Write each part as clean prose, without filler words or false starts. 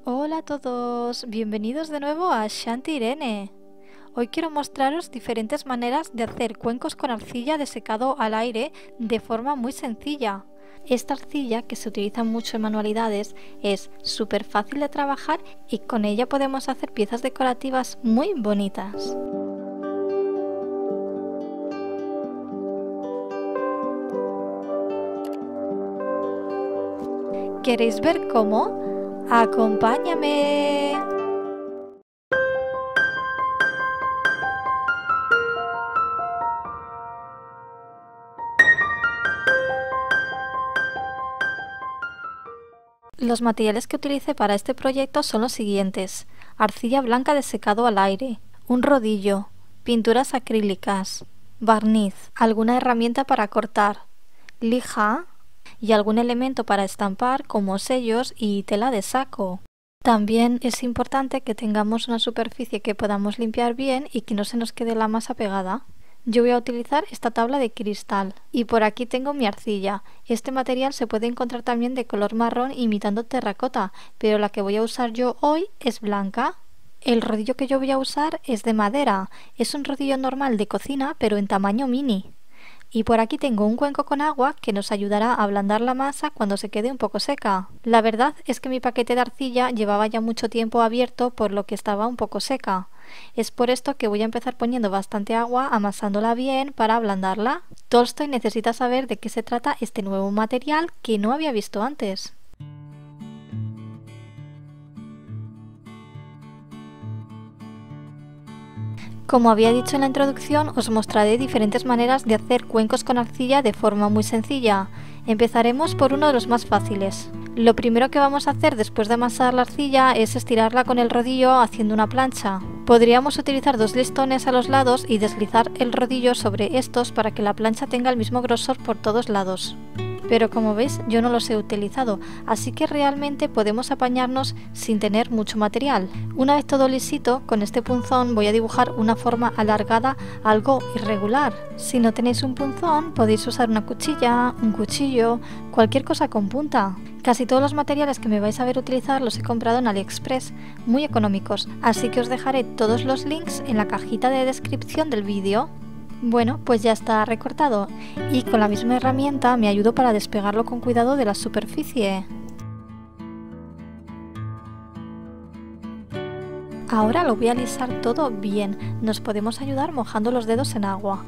Hola a todos, bienvenidos de nuevo a Shanti Irene. Hoy quiero mostraros diferentes maneras de hacer cuencos con arcilla de secado al aire de forma muy sencilla. Esta arcilla, que se utiliza mucho en manualidades, es súper fácil de trabajar y con ella podemos hacer piezas decorativas muy bonitas. ¿Queréis ver cómo? ¡Acompáñame! Los materiales que utilicé para este proyecto son los siguientes: arcilla blanca de secado al aire, un rodillo, pinturas acrílicas, barniz, alguna herramienta para cortar, lija y algún elemento para estampar como sellos y tela de saco. También es importante que tengamos una superficie que podamos limpiar bien y que no se nos quede la masa pegada. Yo voy a utilizar esta tabla de cristal y por aquí tengo mi arcilla. Este material se puede encontrar también de color marrón imitando terracota, pero la que voy a usar yo hoy es blanca. El rodillo que yo voy a usar es de madera, es un rodillo normal de cocina pero en tamaño mini. Y por aquí tengo un cuenco con agua que nos ayudará a ablandar la masa cuando se quede un poco seca. La verdad es que mi paquete de arcilla llevaba ya mucho tiempo abierto, por lo que estaba un poco seca. Es por esto que voy a empezar poniendo bastante agua, amasándola bien para ablandarla. Tolstoy necesita saber de qué se trata este nuevo material que no había visto antes. Como había dicho en la introducción, os mostraré diferentes maneras de hacer cuencos con arcilla de forma muy sencilla. Empezaremos por uno de los más fáciles. Lo primero que vamos a hacer después de amasar la arcilla es estirarla con el rodillo haciendo una plancha. Podríamos utilizar dos listones a los lados y deslizar el rodillo sobre estos para que la plancha tenga el mismo grosor por todos lados. Pero como veis, yo no los he utilizado, así que realmente podemos apañarnos sin tener mucho material. Una vez todo lisito, con este punzón voy a dibujar una forma alargada algo irregular. Si no tenéis un punzón, podéis usar una cuchilla, un cuchillo, cualquier cosa con punta. Casi todos los materiales que me vais a ver utilizar los he comprado en AliExpress, muy económicos, así que os dejaré todos los links en la cajita de descripción del vídeo. Bueno, pues ya está recortado y con la misma herramienta me ayudo para despegarlo con cuidado de la superficie. Ahora lo voy a alisar todo bien, nos podemos ayudar mojando los dedos en agua.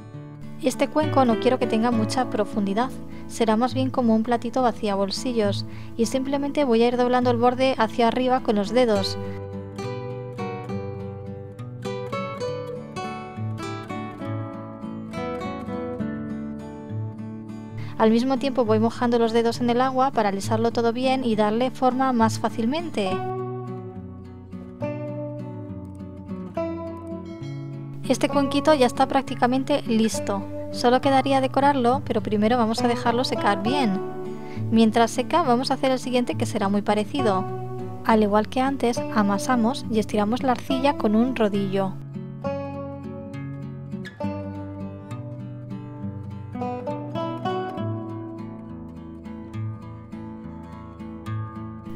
Este cuenco no quiero que tenga mucha profundidad, será más bien como un platito vacía bolsillos y simplemente voy a ir doblando el borde hacia arriba con los dedos. Al mismo tiempo voy mojando los dedos en el agua para alisarlo todo bien y darle forma más fácilmente. Este cuenquito ya está prácticamente listo. Solo quedaría decorarlo, pero primero vamos a dejarlo secar bien. Mientras seca vamos a hacer el siguiente, que será muy parecido. Al igual que antes, amasamos y estiramos la arcilla con un rodillo.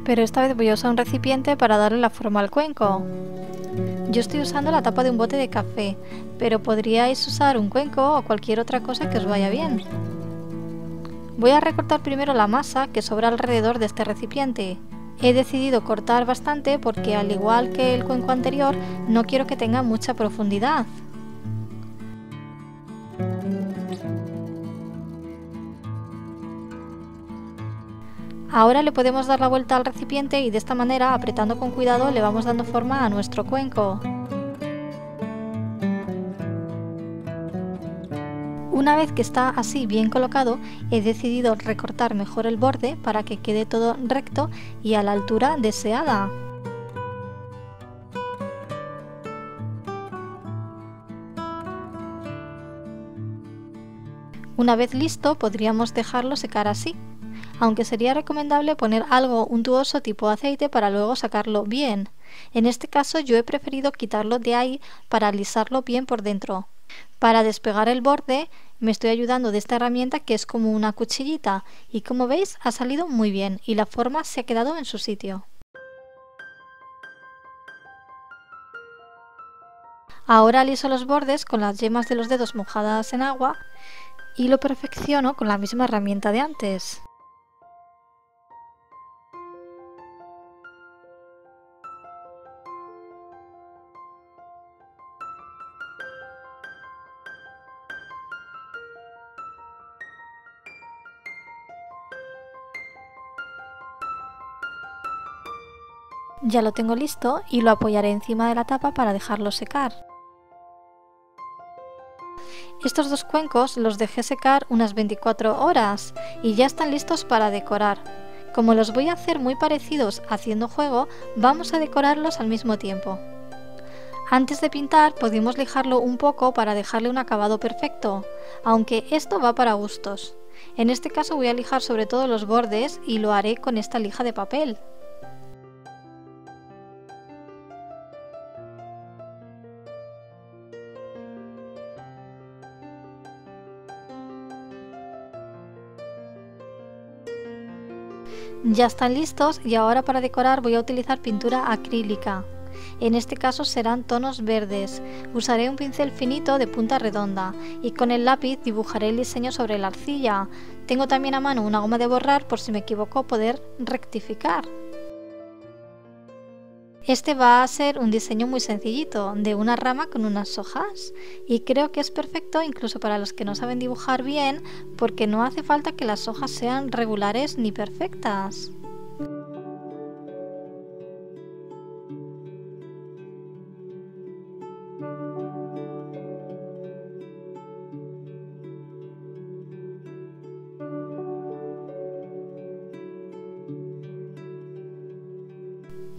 Pero esta vez voy a usar un recipiente para darle la forma al cuenco. Yo estoy usando la tapa de un bote de café, pero podríais usar un cuenco o cualquier otra cosa que os vaya bien. Voy a recortar primero la masa que sobra alrededor de este recipiente. He decidido cortar bastante porque, al igual que el cuenco anterior, no quiero que tenga mucha profundidad. Ahora le podemos dar la vuelta al recipiente y de esta manera, apretando con cuidado, le vamos dando forma a nuestro cuenco. Una vez que está así bien colocado, he decidido recortar mejor el borde para que quede todo recto y a la altura deseada. Una vez listo, podríamos dejarlo secar así, aunque sería recomendable poner algo untuoso tipo aceite para luego sacarlo bien. En este caso yo he preferido quitarlo de ahí para alisarlo bien por dentro. Para despegar el borde me estoy ayudando de esta herramienta, que es como una cuchillita, y como veis ha salido muy bien y la forma se ha quedado en su sitio. Ahora aliso los bordes con las yemas de los dedos mojadas en agua y lo perfecciono con la misma herramienta de antes. Ya lo tengo listo y lo apoyaré encima de la tapa para dejarlo secar. Estos dos cuencos los dejé secar unas 24 horas y ya están listos para decorar. Como los voy a hacer muy parecidos haciendo juego, vamos a decorarlos al mismo tiempo. Antes de pintar podemos lijarlo un poco para dejarle un acabado perfecto, aunque esto va para gustos. En este caso voy a lijar sobre todo los bordes y lo haré con esta lija de papel. Ya están listos y ahora para decorar voy a utilizar pintura acrílica. En este caso serán tonos verdes. Usaré un pincel finito de punta redonda y con el lápiz dibujaré el diseño sobre la arcilla. Tengo también a mano una goma de borrar por si me equivoco poder rectificar. Este va a ser un diseño muy sencillito, de una rama con unas hojas, y creo que es perfecto incluso para los que no saben dibujar bien, porque no hace falta que las hojas sean regulares ni perfectas.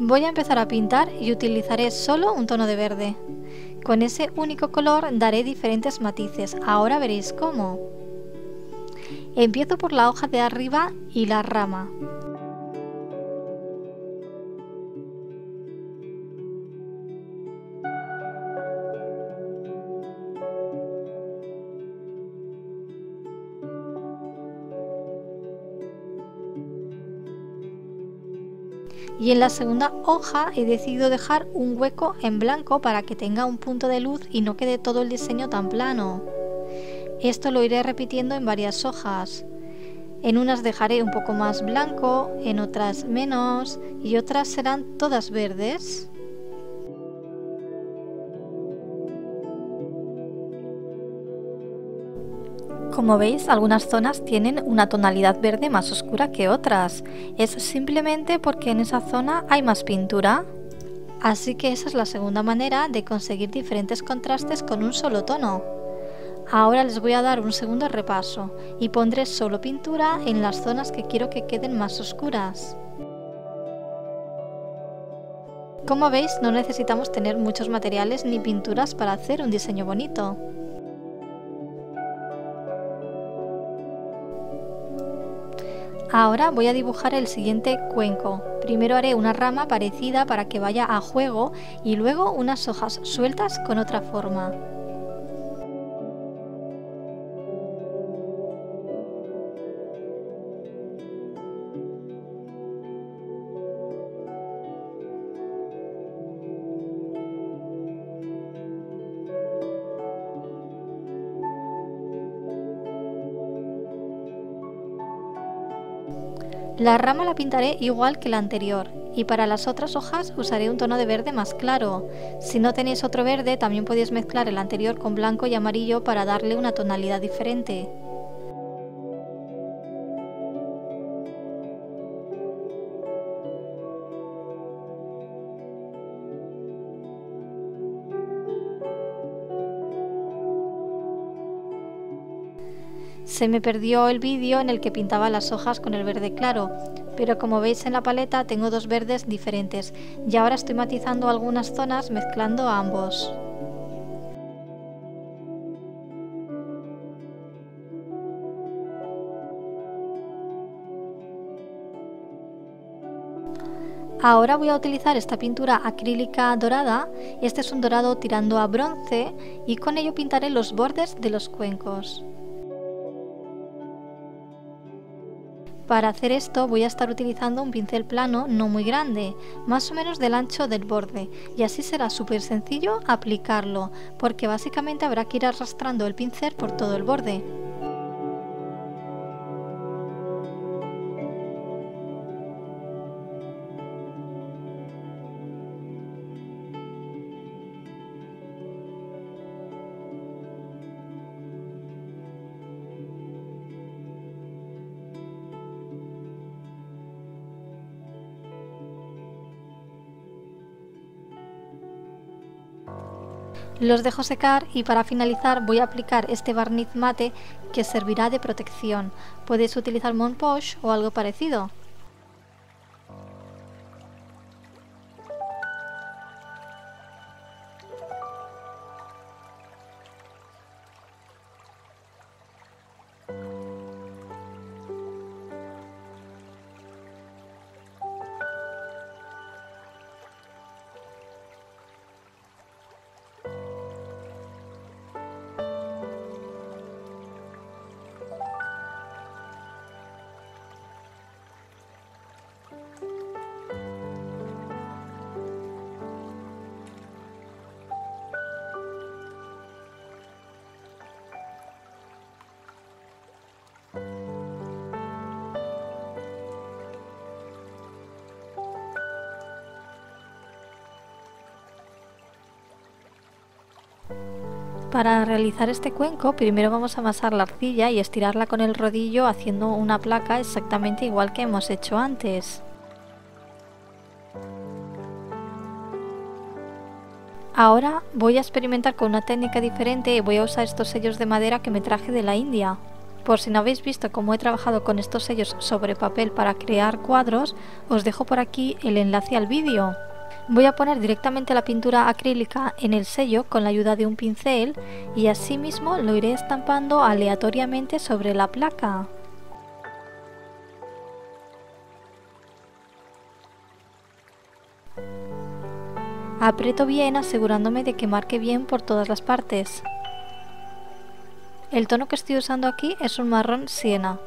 Voy a empezar a pintar y utilizaré solo un tono de verde. Con ese único color daré diferentes matices, ahora veréis cómo. Empiezo por la hoja de arriba y la rama. Y en la segunda hoja he decidido dejar un hueco en blanco para que tenga un punto de luz y no quede todo el diseño tan plano. Esto lo iré repitiendo en varias hojas. En unas dejaré un poco más blanco, en otras menos y otras serán todas verdes. Como veis, algunas zonas tienen una tonalidad verde más oscura que otras. Es simplemente porque en esa zona hay más pintura. Así que esa es la segunda manera de conseguir diferentes contrastes con un solo tono. Ahora les voy a dar un segundo repaso y pondré solo pintura en las zonas que quiero que queden más oscuras. Como veis, no necesitamos tener muchos materiales ni pinturas para hacer un diseño bonito. Ahora voy a dibujar el siguiente cuenco. Primero haré una rama parecida para que vaya a juego y luego unas hojas sueltas con otra forma. La rama la pintaré igual que la anterior y para las otras hojas usaré un tono de verde más claro. Si no tenéis otro verde también podéis mezclar el anterior con blanco y amarillo para darle una tonalidad diferente. Se me perdió el vídeo en el que pintaba las hojas con el verde claro, pero como veis en la paleta tengo dos verdes diferentes y ahora estoy matizando algunas zonas mezclando ambos. Ahora voy a utilizar esta pintura acrílica dorada, este es un dorado tirando a bronce y con ello pintaré los bordes de los cuencos. Para hacer esto voy a estar utilizando un pincel plano no muy grande, más o menos del ancho del borde, y así será súper sencillo aplicarlo, porque básicamente habrá que ir arrastrando el pincel por todo el borde. Los dejo secar y para finalizar voy a aplicar este barniz mate que servirá de protección. Podéis utilizar Mon Poche o algo parecido. Para realizar este cuenco, primero vamos a amasar la arcilla y estirarla con el rodillo haciendo una placa exactamente igual que hemos hecho antes. Ahora voy a experimentar con una técnica diferente y voy a usar estos sellos de madera que me traje de la India. Por si no habéis visto cómo he trabajado con estos sellos sobre papel para crear cuadros, os dejo por aquí el enlace al vídeo. Voy a poner directamente la pintura acrílica en el sello con la ayuda de un pincel y así mismo lo iré estampando aleatoriamente sobre la placa. Aprieto bien asegurándome de que marque bien por todas las partes. El tono que estoy usando aquí es un marrón siena.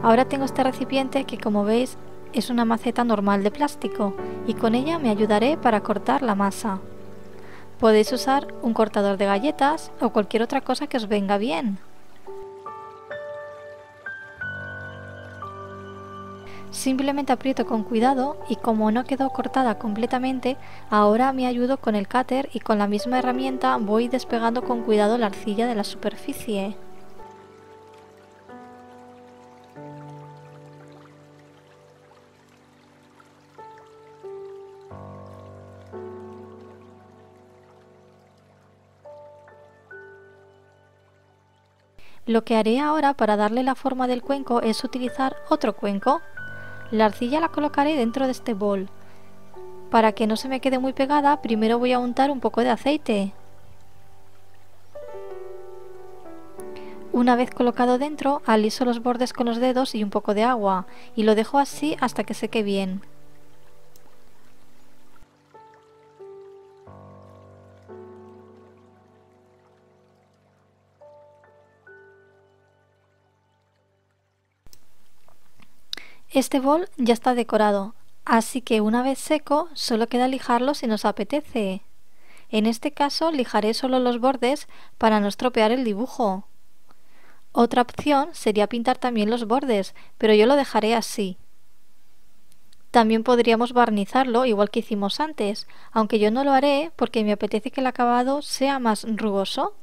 Ahora tengo este recipiente que, como veis, es una maceta normal de plástico y con ella me ayudaré para cortar la masa. Podéis usar un cortador de galletas o cualquier otra cosa que os venga bien. Simplemente aprieto con cuidado y como no quedó cortada completamente, ahora me ayudo con el cúter y con la misma herramienta voy despegando con cuidado la arcilla de la superficie. Lo que haré ahora para darle la forma del cuenco es utilizar otro cuenco. La arcilla la colocaré dentro de este bol. Para que no se me quede muy pegada, primero voy a untar un poco de aceite. Una vez colocado dentro, aliso los bordes con los dedos y un poco de agua, y lo dejo así hasta que seque bien. Este bol ya está decorado, así que una vez seco, solo queda lijarlo si nos apetece. En este caso, lijaré solo los bordes para no estropear el dibujo. Otra opción sería pintar también los bordes, pero yo lo dejaré así. También podríamos barnizarlo igual que hicimos antes, aunque yo no lo haré porque me apetece que el acabado sea más rugoso.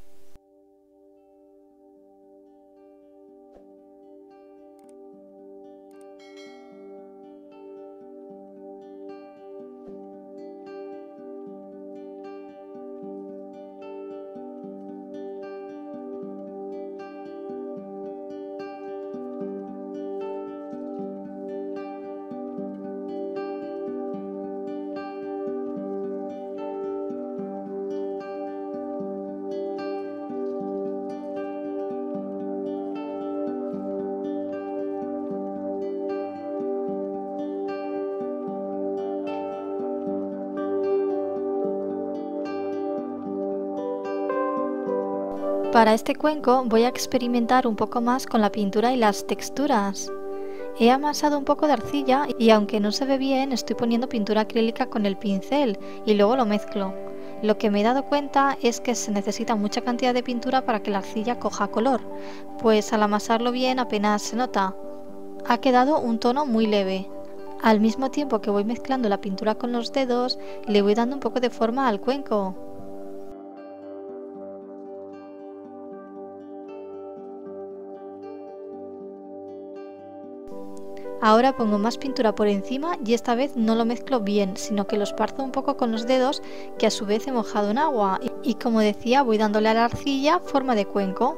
Para este cuenco voy a experimentar un poco más con la pintura y las texturas. He amasado un poco de arcilla y aunque no se ve bien, estoy poniendo pintura acrílica con el pincel y luego lo mezclo. Lo que me he dado cuenta es que se necesita mucha cantidad de pintura para que la arcilla coja color, pues al amasarlo bien apenas se nota. Ha quedado un tono muy leve. Al mismo tiempo que voy mezclando la pintura con los dedos, le voy dando un poco de forma al cuenco. Ahora pongo más pintura por encima y esta vez no lo mezclo bien, sino que lo esparzo un poco con los dedos que a su vez he mojado en agua y como decía voy dándole a la arcilla forma de cuenco.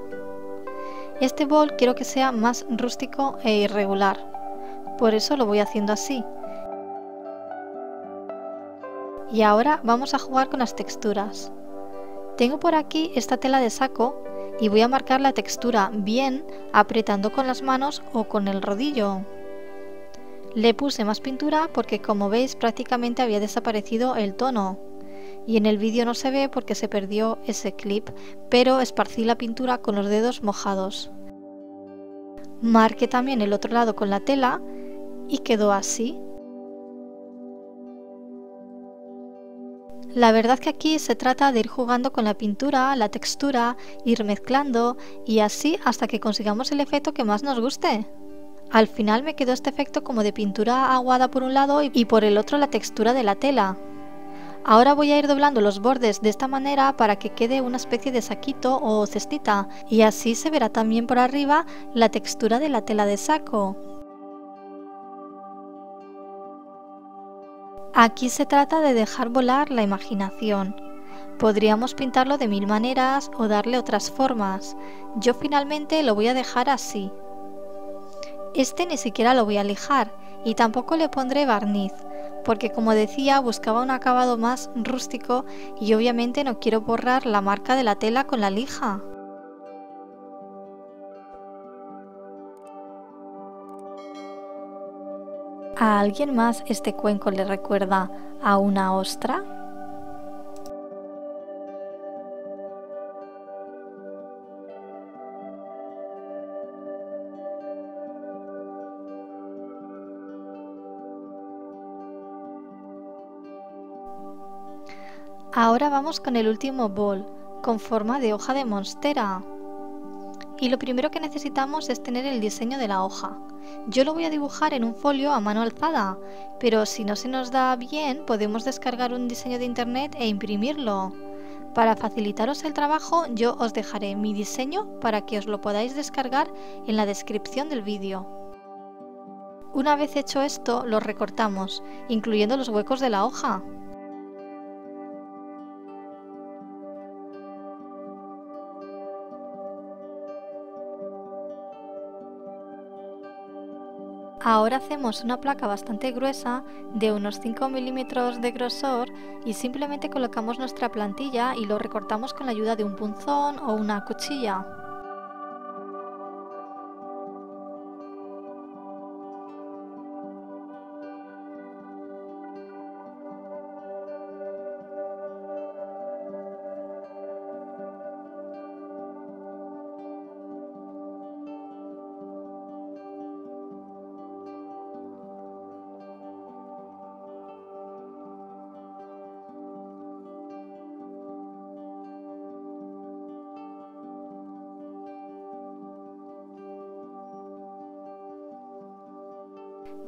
Este bol quiero que sea más rústico e irregular, por eso lo voy haciendo así. Y ahora vamos a jugar con las texturas. Tengo por aquí esta tela de saco y voy a marcar la textura bien apretando con las manos o con el rodillo. Le puse más pintura porque como veis prácticamente había desaparecido el tono y en el vídeo no se ve porque se perdió ese clip, pero esparcí la pintura con los dedos mojados. Marqué también el otro lado con la tela y quedó así. La verdad que aquí se trata de ir jugando con la pintura, la textura, ir mezclando y así hasta que consigamos el efecto que más nos guste. Al final me quedó este efecto como de pintura aguada por un lado y por el otro la textura de la tela. Ahora voy a ir doblando los bordes de esta manera para que quede una especie de saquito o cestita y así se verá también por arriba la textura de la tela de saco. Aquí se trata de dejar volar la imaginación. Podríamos pintarlo de mil maneras o darle otras formas. Yo finalmente lo voy a dejar así. Este ni siquiera lo voy a lijar y tampoco le pondré barniz, porque como decía buscaba un acabado más rústico y obviamente no quiero borrar la marca de la tela con la lija. ¿A alguien más este cuenco le recuerda a una ostra? Ahora vamos con el último bol, con forma de hoja de monstera. Y lo primero que necesitamos es tener el diseño de la hoja. Yo lo voy a dibujar en un folio a mano alzada, pero si no se nos da bien podemos descargar un diseño de internet e imprimirlo. Para facilitaros el trabajo yo os dejaré mi diseño para que os lo podáis descargar en la descripción del vídeo. Una vez hecho esto lo recortamos, incluyendo los huecos de la hoja. Ahora hacemos una placa bastante gruesa de unos 5 milímetros de grosor y simplemente colocamos nuestra plantilla y lo recortamos con la ayuda de un punzón o una cuchilla.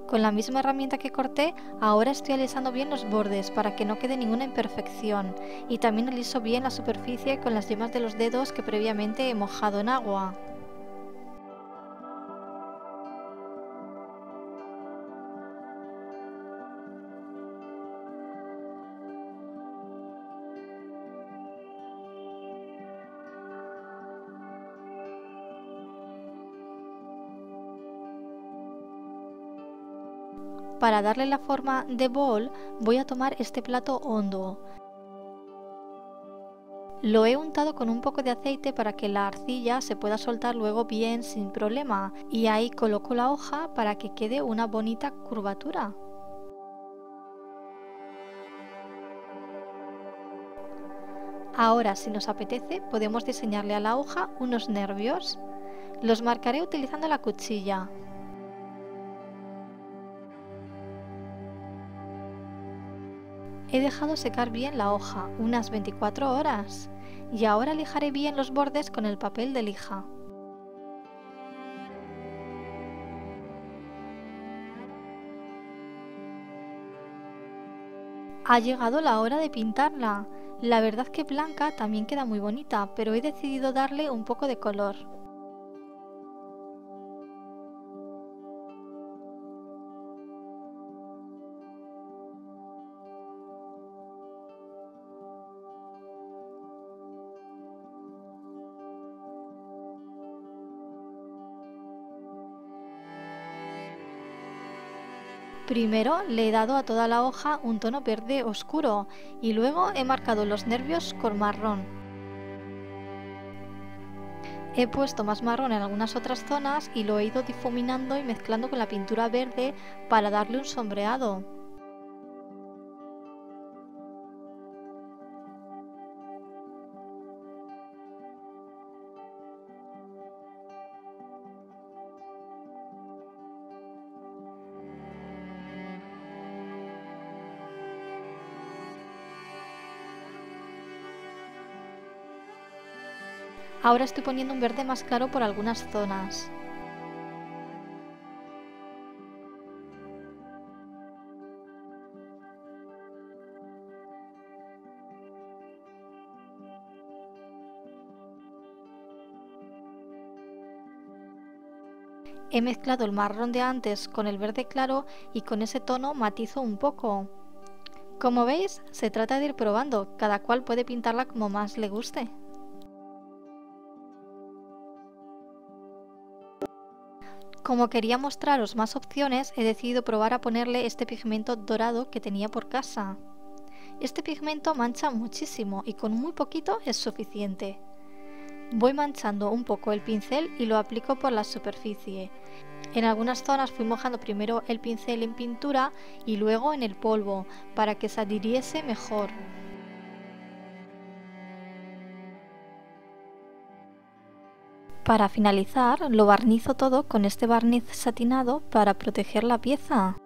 Con la misma herramienta que corté, ahora estoy alisando bien los bordes para que no quede ninguna imperfección y también aliso bien la superficie con las yemas de los dedos que previamente he mojado en agua. Para darle la forma de bol voy a tomar este plato hondo. Lo he untado con un poco de aceite para que la arcilla se pueda soltar luego bien sin problema y ahí coloco la hoja para que quede una bonita curvatura. Ahora, si nos apetece, podemos diseñarle a la hoja unos nervios. Los marcaré utilizando la cuchilla. He dejado secar bien la hoja, unas 24 horas, y ahora lijaré bien los bordes con el papel de lija. Ha llegado la hora de pintarla. La verdad que blanca también queda muy bonita, pero he decidido darle un poco de color. Primero le he dado a toda la hoja un tono verde oscuro y luego he marcado los nervios con marrón. He puesto más marrón en algunas otras zonas y lo he ido difuminando y mezclando con la pintura verde para darle un sombreado. Ahora estoy poniendo un verde más claro por algunas zonas. He mezclado el marrón de antes con el verde claro y con ese tono matizo un poco. Como veis, se trata de ir probando, cada cual puede pintarla como más le guste. Como quería mostraros más opciones, he decidido probar a ponerle este pigmento dorado que tenía por casa. Este pigmento mancha muchísimo y con muy poquito es suficiente. Voy manchando un poco el pincel y lo aplico por la superficie. En algunas zonas fui mojando primero el pincel en pintura y luego en el polvo, para que se adhiriese mejor. Para finalizar, lo barnizo todo con este barniz satinado para proteger la pieza.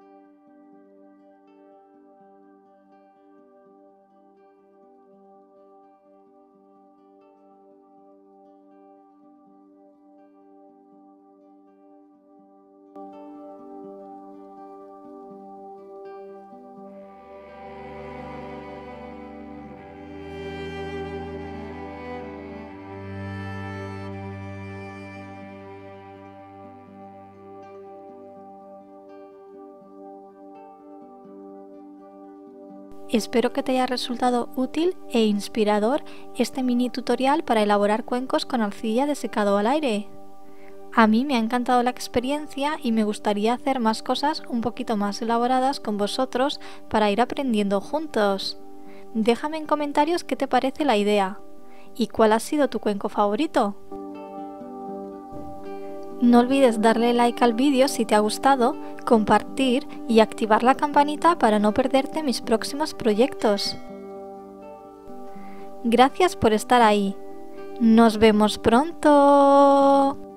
Espero que te haya resultado útil e inspirador este mini tutorial para elaborar cuencos con arcilla de secado al aire. A mí me ha encantado la experiencia y me gustaría hacer más cosas un poquito más elaboradas con vosotros para ir aprendiendo juntos. Déjame en comentarios qué te parece la idea y cuál ha sido tu cuenco favorito. No olvides darle like al vídeo si te ha gustado, compartir y activar la campanita para no perderte mis próximos proyectos. Gracias por estar ahí. ¡Nos vemos pronto!